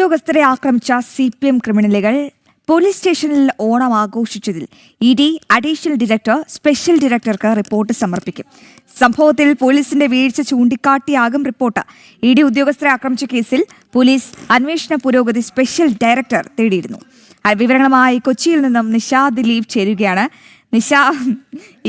ഉദ്യോഗസ്ഥരെ ആക്രമിച്ച CPM ക്രിമിനലുകൾ പോലീസ് സ്റ്റേഷനിൽ ഓണം ആഘോഷിച്ചതിൽ ED അഡീഷണൽ ഡയറക്ടർ സ്പെഷ്യൽ ഡയറക്ടർക്ക് റിപ്പോർട്ട് സമർപ്പിക്കും. സംഭവത്തിൽ പോലീസിന്റെ വീഴ്ച ചൂണ്ടിക്കാട്ടിയാകും റിപ്പോർട്ട്. ED ഉദ്യോഗസ്ഥരെ ആക്രമിച്ച കേസിൽ പോലീസ് അന്വേഷണ പുരോഗതി സ്പെഷ്യൽ ഡയറക്ടർ തേടിയിരുന്നു. വിവരങ്ങളുമായി കൊച്ചിയിൽ നിന്നും നിഷ ദിലീപ് ചേരുകയാണ്. നിഷ,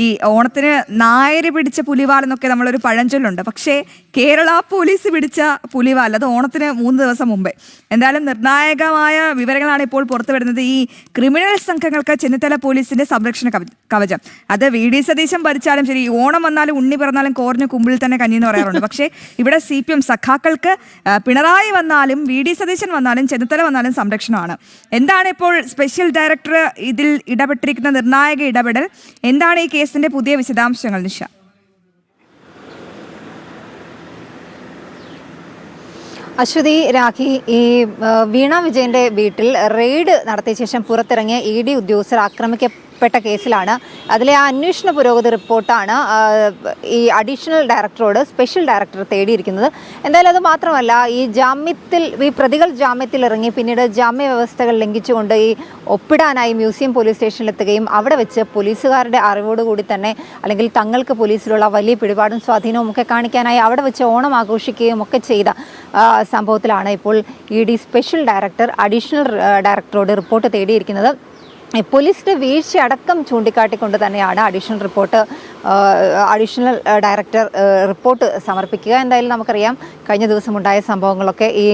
ഈ ഓണത്തിന് നായര് പിടിച്ച പുലിവാൽ എന്നൊക്കെ നമ്മളൊരു പഴഞ്ചൊല്ലുണ്ട്. പക്ഷേ കേരള പോലീസ് പിടിച്ച പുലിവാൽ അത് ഓണത്തിന് 3 ദിവസം മുമ്പേ. എന്തായാലും നിർണായകമായ വിവരങ്ങളാണ് ഇപ്പോൾ പുറത്തു വരുന്നത്. ഈ ക്രിമിനൽ സംഘങ്ങൾക്ക് ചെന്നിത്തല പോലീസിന്റെ സംരക്ഷണ കവചം. അത് VD സതീശൻ ഭരിച്ചാലും ശരി, ഓണം വന്നാലും ഉണ്ണി പിറന്നാലും കോറിന് കുമ്പിൽ തന്നെ കഞ്ഞി എന്ന് പറയാറുണ്ട്. പക്ഷേ ഇവിടെ CPM സഖാക്കൾക്ക് പിണറായി വന്നാലും VD സതീശൻ വന്നാലും ചെന്നിത്തല വന്നാലും സംരക്ഷണമാണ്. എന്താണ് ഇപ്പോൾ സ്പെഷ്യൽ ഡയറക്ടർ ഇതിൽ ഇടപെട്ടിരിക്കുന്ന നിർണായക ഇടപെടൽ? എന്താണ് ഈ കേസിന്റെ പുതിയ വിശദാംശങ്ങൾ നിഷ? അശ്വതി, രാഖി, ഈ വീണ വിജയന്റെ വീട്ടിൽ റെയ്ഡ് നടത്തിയ ശേഷം പുറത്തിറങ്ങിയ ED ഉദ്യോഗസ്ഥർ ആക്രമിക്കപ്പെട്ട കേസിലാണ്. അതിലെ ആ അന്വേഷണ പുരോഗതി റിപ്പോർട്ടാണ് ഈ അഡീഷണൽ ഡയറക്ടറോട് സ്പെഷ്യൽ ഡയറക്ടർ തേടിയിരിക്കുന്നത്. എന്തായാലും അത് മാത്രമല്ല, ഈ പ്രതികൾ ജാമ്യത്തിൽ ഇറങ്ങി പിന്നീട് ജാമ്യ വ്യവസ്ഥകൾ ലംഘിച്ചുകൊണ്ട് ഈ ഒപ്പിടാനായി മ്യൂസിയം പോലീസ് സ്റ്റേഷനിലെത്തുകയും അവിടെ വെച്ച് പോലീസുകാരുടെ അറിവോടുകൂടി തന്നെ, അല്ലെങ്കിൽ തങ്ങൾക്ക് പോലീസിലുള്ള വലിയ പിടിപാടും സ്വാധീനവും ഒക്കെ കാണിക്കാനായി അവിടെ വെച്ച് ഓണം ആഘോഷിക്കുകയും ഒക്കെ ചെയ്ത സംഭവത്തിലാണ് ഇപ്പോൾ ED സ്പെഷ്യൽ ഡയറക്ടർ അഡീഷണൽ ഡയറക്ടറോട് റിപ്പോർട്ട് തേടിയിരിക്കുന്നത്. പോലീസിന്റെ വീഴ്ച അടക്കം ചൂണ്ടിക്കാട്ടിക്കൊണ്ട് തന്നെയാണ് അഡീഷണൽ ഡയറക്ടർ റിപ്പോർട്ട് സമർപ്പിക്കുക. എന്തായാലും നമുക്കറിയാം, കഴിഞ്ഞ ദിവസം ഉണ്ടായ സംഭവങ്ങളൊക്കെ ഈ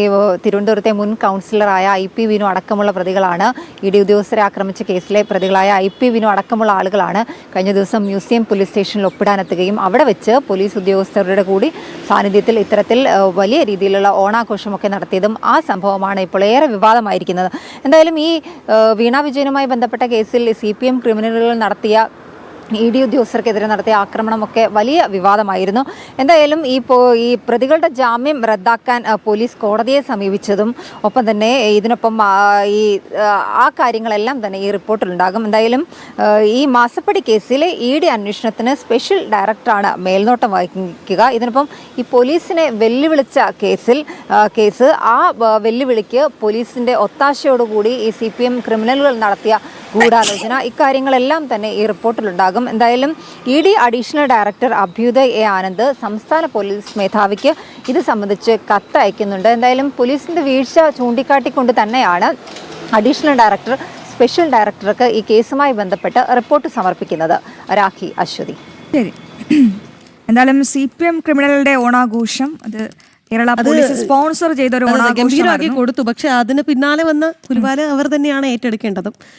തിരുവനന്തപുരത്തെ മുൻ കൗൺസിലറായ IP വിനു അടക്കമുള്ള പ്രതികളാണ്. ED ഉദ്യോഗസ്ഥരെ ആക്രമിച്ച കേസിലെ പ്രതികളായ IP വിനു അടക്കമുള്ള ആളുകളാണ് കഴിഞ്ഞ ദിവസം മ്യൂസിയം പോലീസ് സ്റ്റേഷനിൽ ഒപ്പിടാനെത്തുകയും അവിടെ വെച്ച് പോലീസ് ഉദ്യോഗസ്ഥരുടെ കൂടി സാന്നിധ്യത്തിൽ ഇത്തരത്തിൽ വലിയ രീതിയിലുള്ള ഓണാഘോഷമൊക്കെ നടത്തിയതും ആ സംഭവമാണ് ഇപ്പോൾ ഏറെ വിവാദമായിരിക്കുന്നത്. എന്തായാലും ഈ വീണ വിജയനുമായി ബന്ധപ്പെട്ട കേസിൽ CPM ക്രിമിനലുകൾ നടത്തിയ ED ഉദ്യോഗസ്ഥർക്കെതിരെ നടത്തിയ ആക്രമണമൊക്കെ വലിയ വിവാദമായിരുന്നു. എന്തായാലും ഈ പ്രതികളുടെ ജാമ്യം റദ്ദാക്കാൻ പോലീസ് കോടതിയെ സമീപിച്ചതും ഒപ്പം തന്നെ ഇതിനൊപ്പം ആ കാര്യങ്ങളെല്ലാം തന്നെ ഈ റിപ്പോർട്ടിലുണ്ടാകും. എന്തായാലും ഈ മാസപ്പടി കേസിലെ ED അന്വേഷണത്തിന് സ്പെഷ്യൽ ഡയറക്ടറാണ് മേൽനോട്ടം വഹിക്കുക. ഇതിനൊപ്പം ഈ പോലീസിനെ വെല്ലുവിളിച്ച കേസ് ആ വെല്ലുവിളിക്ക് പോലീസിന്റെ ഒത്താശയോടുകൂടി ഈ CPM ക്രിമിനലുകൾ നടത്തിയ ഗൂഢാലോചന, ഇക്കാര്യങ്ങളെല്ലാം തന്നെ ഈ റിപ്പോർട്ടിലുണ്ടാകും. എന്തായാലും ED additional director Abhyuday A. Anand സംസ്ഥാന പോലീസ് മേധാവിക്ക് ഇത് സംബന്ധിച്ച് കത്ത് അയക്കുന്നുണ്ട്. എന്തായാലും പോലീസിന്റെ വീഴ്ച ചൂണ്ടിക്കാട്ടിക്കൊണ്ട് തന്നെയാണ് അഡീഷണൽ ഡയറക്ടർ സ്പെഷ്യൽ ഡയറക്ടർക്ക് ഈ കേസുമായി ബന്ധപ്പെട്ട് റിപ്പോർട്ട് സമർപ്പിക്കുന്നത്. രാഖി, അശ്വതി. ശരി, എന്തായാലും CPM ക്രിമിനലുകളുടെ ഓണാഘോഷം അത് കേരള പോലീസ് സ്പോൺസർ ചെയ്തൊരു ഗംഭീരമാക്കി കൊടുത്തു. പക്ഷെ അതിന് പിന്നാലെ വന്ന പുലിവാല് അവർ തന്നെയാണ് ഏറ്റെടുക്കേണ്ടതും.